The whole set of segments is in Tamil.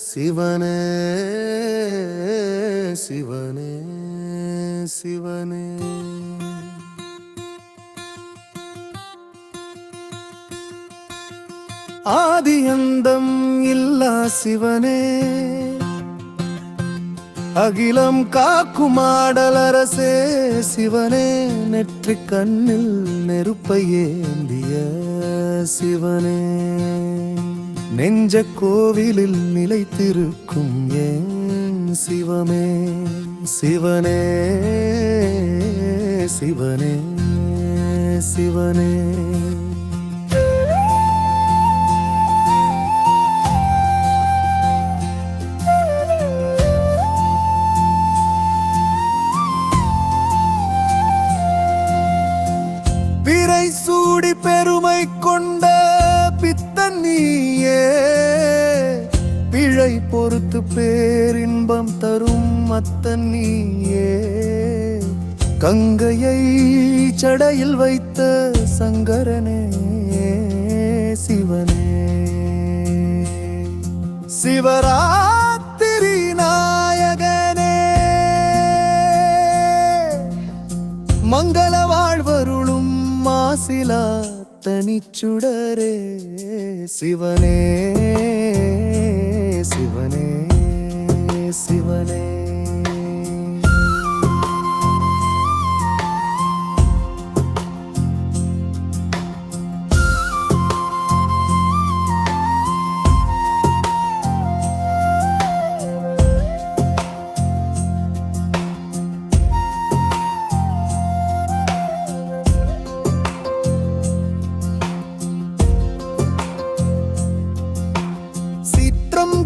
சிவனே சிவனே சிவனே ஆதியந்தம் இல்லா சிவனே அகிலம் காக்குமாடலரசே சிவனே நெற்றி கண்ணில் நெருப்பை ஏந்திய சிவனே நெஞ்ச கோவிலில் நிலைத்திருக்கும் ஏன் சிவமே சிவனே சிவனே சிவனே சூடி பெருமை கொண்ட பித்தன் நீயே பிழை பொறுத்து பேரின்பம் தரும் அத்தன் நீயே கங்கையை சடையில் வைத்த சங்கரனே சிவனே சிவராத்திரி நாயகனே மங்கள வாழ்வருளும் மாசிலா தனிச்சுடரே சிவனே சிவனே சிவனே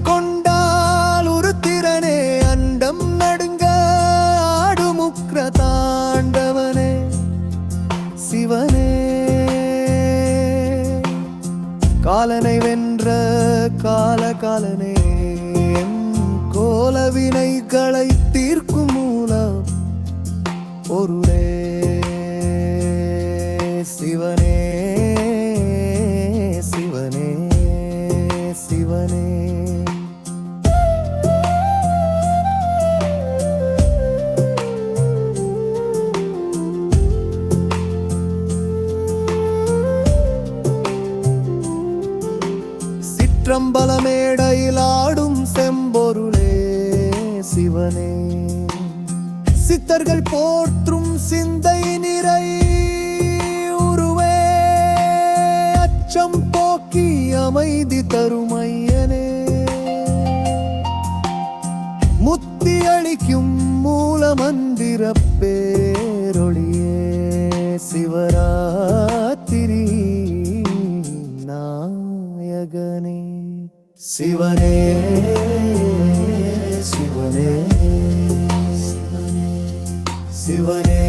கொண்டால் ஒரு திறனே அண்டம் நடுங்க ஆடுமுக்ர தாண்டவனே சிவனே காலனை வென்ற காலகாலனே கோலவினைகளை தீர்க்கும் மூலம் பொருளே சிவனே சிவனே சிவனே சிற்றம்பலமேடையில் ஆடும் செம்பொருளே சிவனே சித்தர்கள் போற்றும் சிந்தை நிறை உருவே அச்சம் போக்கி அமைதி தருமையனே முத்தி அளிக்கும் மூல மந்திர பேரொளியே சிவராத்திரி நாயகனே சிவனே சிவனே சிவனே